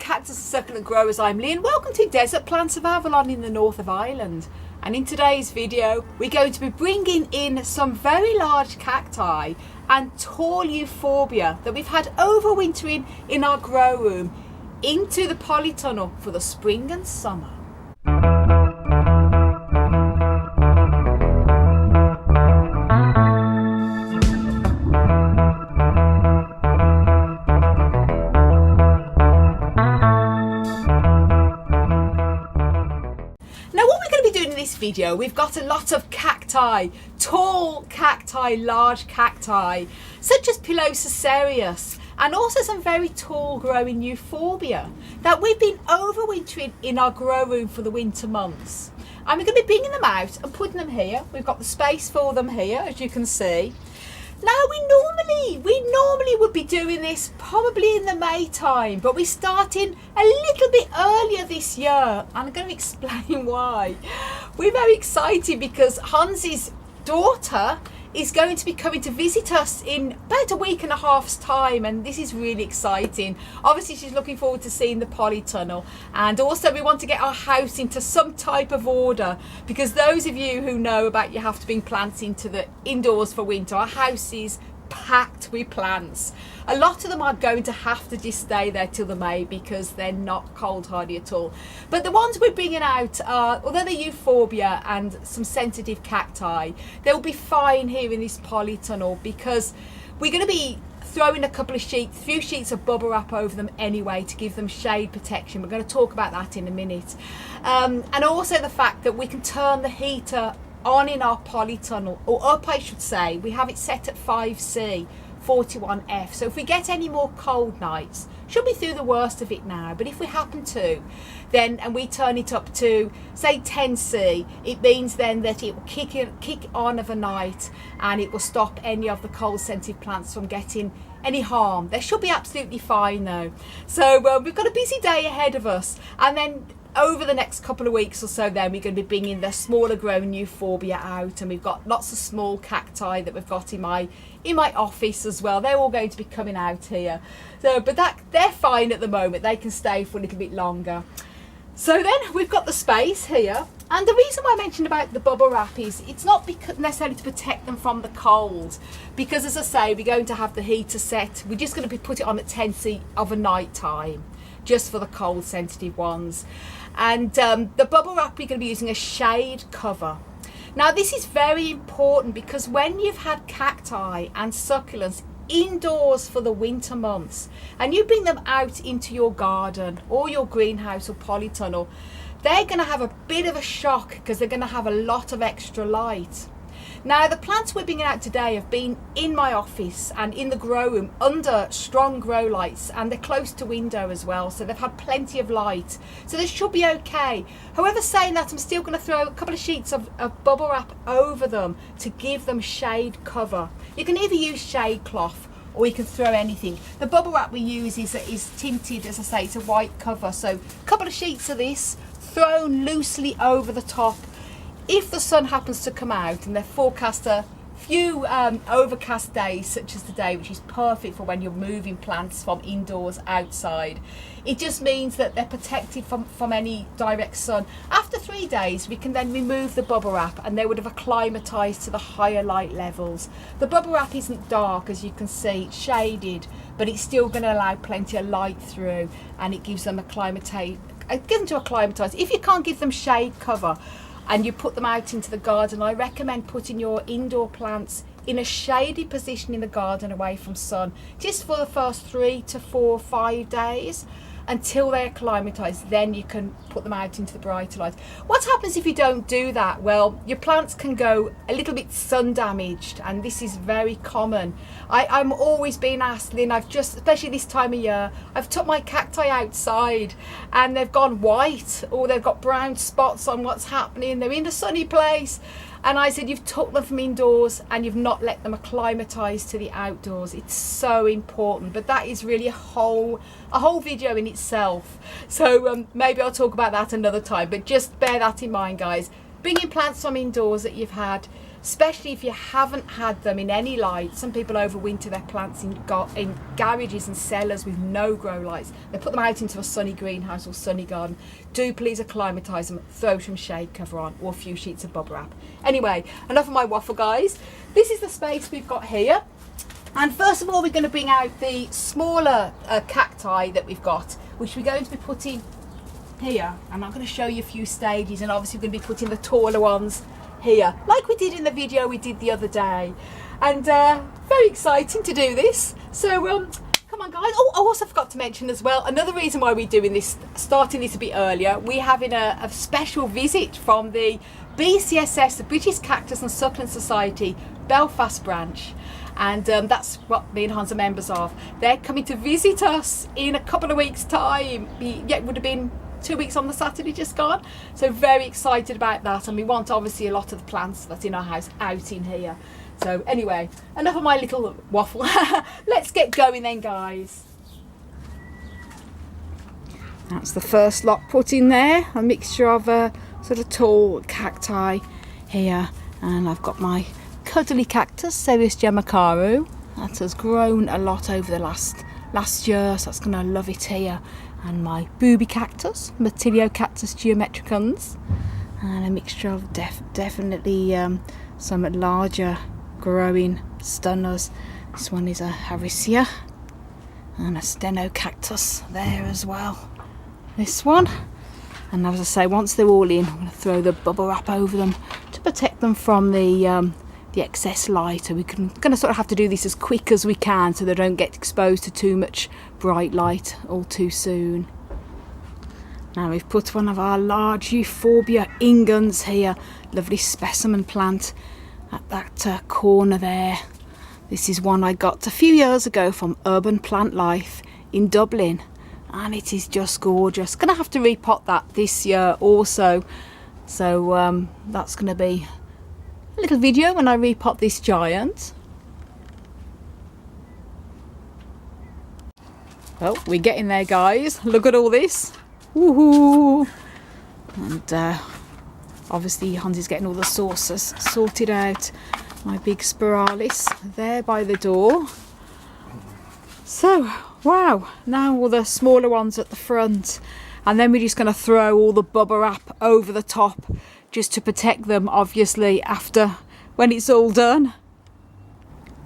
cactus and succulent growers, I'm Lee and welcome to Desert Plants of Avalon in the north of Ireland. And in today's video we're going to be bringing in some very large cacti and tall Euphorbia that we've had overwintering in our grow room into the polytunnel for the spring and summer. Video we've got a lot of cacti, tall cacti, large cacti such as Pilosa cereus, and also some very tall growing Euphorbia that we've been overwintering in our grow room for the winter months, and we're going to be bringing them out and putting them here. We've got the space for them here, as you can see. Now we normally would be doing this probably in the May time, but we're starting a little bit earlier this year, and I'm going to explain why. We're very excited because Hans's daughter is going to be coming to visit us in about a week and a half's time, and this is really exciting. Obviously she's looking forward to seeing the polytunnel, and also we want to get our house into some type of order, because those of you who know about you have to bring plants into the indoors for winter, our house is packed with plants. A lot of them are going to have to just stay there till the May because they're not cold hardy at all. But the ones we're bringing out are, although they're Euphorbia and some sensitive cacti, they'll be fine here in this polytunnel because we're going to be throwing a few sheets of bubble wrap over them anyway to give them shade protection. We're going to talk about that in a minute. And also the fact that we can turn the heater on in our polytunnel, or up I should say. We have it set at 5C 41F, so if we get any more cold nights, should be through the worst of it now, but if we happen to, then, and we turn it up to say 10C, it means then that it will kick on of a night, and it will stop any of the cold sensitive plants from getting any harm. They should be absolutely fine though. So we've got a busy day ahead of us, and then over the next couple of weeks or so then we're going to be bringing the smaller grown Euphorbia out, and we've got lots of small cacti that we've got in my office as well. They're all going to be coming out here, so but they're fine at the moment. They can stay for a little bit longer. So then we've got the space here, and the reason why I mentioned about the bubble wrap is it's not necessarily to protect them from the cold, because as I say, we're going to have the heater set. We're just going to put it on at 10C of a night time just for the cold sensitive ones. And the bubble wrap, we're going to be using a shade cover. Now this is very important because when you've had cacti and succulents indoors for the winter months and you bring them out into your garden or your greenhouse or polytunnel, they're going to have a bit of a shock because they're going to have a lot of extra light. Now the plants we're bringing out today have been in my office and in the grow room under strong grow lights, and they're close to window as well, so they've had plenty of light, so they should be okay. However, saying that, I'm still going to throw a couple of sheets of bubble wrap over them to give them shade cover. You can either use shade cloth or you can throw anything. The bubble wrap we use is tinted, as I say, it's a white cover, so a couple of sheets of this thrown loosely over the top. If the sun happens to come out, and they've forecast a few overcast days such as today, which is perfect for when you're moving plants from indoors outside, it just means that they're protected from any direct sun. After 3 days we can then remove the bubble wrap and they would have acclimatized to the higher light levels. The bubble wrap isn't dark, as you can see, it's shaded, but it's still going to allow plenty of light through, and it gives them acclimatize. If you can't give them shade cover and you put them out into the garden, I recommend putting your indoor plants in a shady position in the garden away from sun, just for the first 3 to 4, 5 days until they acclimatise. Then you can put them out into the brighter light. What happens if you don't do that? Well, your plants can go a little bit sun damaged, and this is very common. I'm always being asked, Lynn, especially this time of year, I've took my cacti outside and they've gone white, or they've got brown spots on what's happening. They're in a sunny place. And I said, you've took them from indoors and you've not let them acclimatise to the outdoors. It's so important, but that is really a whole video in itself. So maybe I'll talk about that another time, but just bear that in mind, guys. Bringing plants from indoors that you've had especially if you haven't had them in any light. Some people overwinter their plants in garages and cellars with no grow lights. They put them out into a sunny greenhouse or sunny garden. Do please acclimatise them, throw some shade cover on or a few sheets of bubble wrap. Anyway, enough of my waffle, guys. This is the space we've got here. And first of all, we're going to bring out the smaller cacti that we've got, which we're going to be putting here. And I'm going to show you a few stages, and obviously we're going to be putting the taller ones here, like we did in the video we did the other day. And very exciting to do this. So come on, guys. Oh, I also forgot to mention as well, another reason why we're doing this, starting this a bit earlier, we're having a special visit from the BCSS, the British Cactus and Succulent Society, Belfast branch. And that's what me and Hans are members of. They're coming to visit us in a couple of weeks' time. Yeah, it would have been 2 weeks on the Saturday just gone. So very excited about that. And we want obviously a lot of the plants that's in our house out in here. So anyway, enough of my little waffle. Let's get going then, guys. That's the first lot put in there. A mixture of sort of tall cacti here. And I've got my cuddly cactus, Cereus Jamakaru. That has grown a lot over the last year, so that's going to love it here. And my booby cactus, Cactus geometricans, and a mixture of definitely some larger growing stunners. This one is a Harrisia and a Stenocactus there as well. This one, and as I say, once they're all in, I'm going to throw the bubble wrap over them to protect them from the excess light. So we're going to sort of have to do this as quick as we can so they don't get exposed to too much bright light all too soon. Now we've put one of our large Euphorbia inguns here, lovely specimen plant at that corner there. This is one I got a few years ago from Urban Plant Life in Dublin, and it is just gorgeous. Gonna have to repot that this year also, so that's gonna be a little video when I repot this giant. Well, we're getting there, guys. Look at all this. Woohoo! And obviously Hans is getting all the saucers sorted out. My big spiralis there by the door. So, wow, now all the smaller ones at the front. And then we're just going to throw all the bubble wrap over the top just to protect them, obviously, after when it's all done.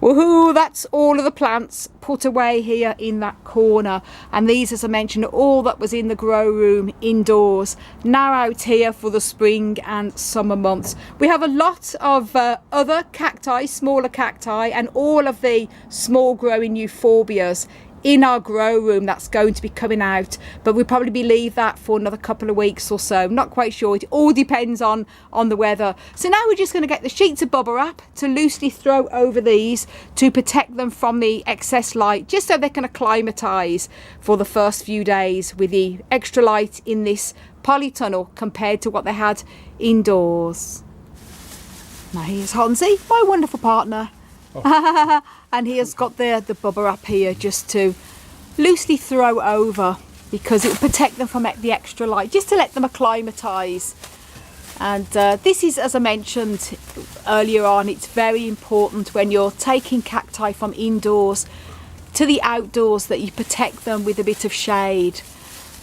Woohoo! That's all of the plants put away here in that corner. And these, as I mentioned, are all that was in the grow room indoors. Now out here for the spring and summer months. We have a lot of other cacti, smaller cacti, and all of the small growing euphorbias in our grow room that's going to be coming out, but we'll probably leave that for another couple of weeks or so. Not quite sure, it all depends on the weather. So now we're just going to get the sheets of bubble wrap to loosely throw over these to protect them from the excess light, just so they can acclimatise for the first few days with the extra light in this polytunnel compared to what they had indoors. Now here's Hansi, my wonderful partner. Oh. And he has got the bubble wrap here just to loosely throw over, because it will protect them from the extra light, just to let them acclimatise. And this is, as I mentioned earlier on, it's very important when you're taking cacti from indoors to the outdoors that you protect them with a bit of shade.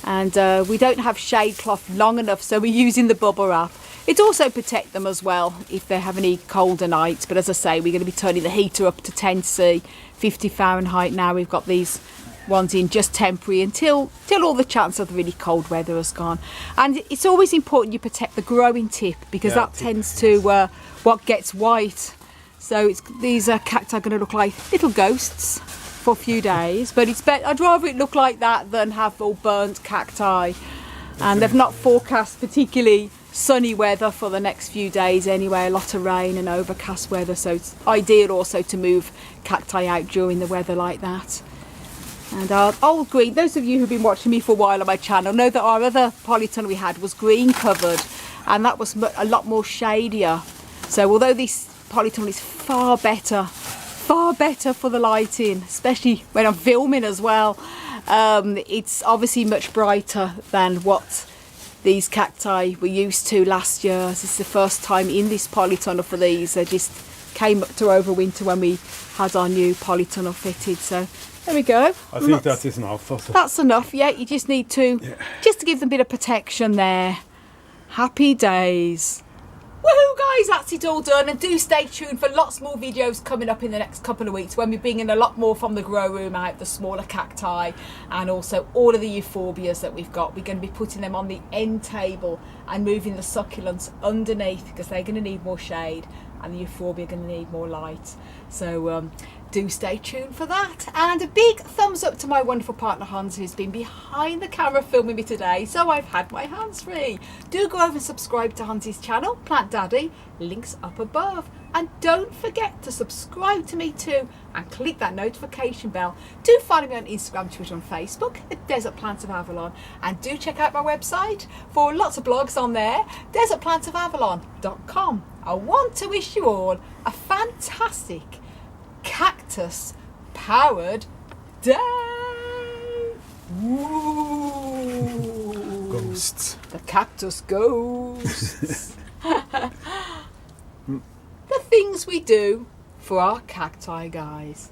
And we don't have shade cloth long enough, so we're using the bubble wrap. It also protect them as well if they have any colder nights. But as I say, we're going to be turning the heater up to 10 C, 50 Fahrenheit now. We've got these ones in just temporary until all the chance of the really cold weather has gone. And it's always important you protect the growing tip, because that tends to what gets white. So these cacti are going to look like little ghosts for a few days. But it's better. I'd rather it look like that than have all burnt cacti. And they've not forecast particularly sunny weather for the next few days anyway, a lot of rain and overcast weather, so it's ideal also to move cacti out during the weather like that. And our old green, those of you who've been watching me for a while on my channel know that our other polytunnel we had was green covered, and that was a lot more shadier. So although this polytunnel is far better for the lighting, especially when I'm filming as well, it's obviously much brighter than what these cacti we used to last year. This is the first time in this polytunnel for these. They just came up to overwinter when we had our new polytunnel fitted. So there we go. I think that is enough. That's enough. Yeah, you just need to just to give them a bit of protection there. Happy days. Woohoo guys, that's it all done, and do stay tuned for lots more videos coming up in the next couple of weeks when we're bringing a lot more from the grow room out, the smaller cacti and also all of the euphorbias that we've got. We're going to be putting them on the end table and moving the succulents underneath because they're going to need more shade and the euphorbia are going to need more light. So do stay tuned for that, and a big thumbs up to my wonderful partner Hans, who's been behind the camera filming me today, so I've had my hands free. Do go over and subscribe to Hans's channel, Plant Daddy, links up above, and don't forget to subscribe to me too and click that notification bell. Do follow me on Instagram, Twitter and Facebook at Desert Plants of Avalon, and do check out my website for lots of blogs on there, desertplantsofavalon.com. I want to wish you all a fantastic cactus powered day. Ooh. Ghosts. The cactus ghosts. The things we do for our cacti, guys.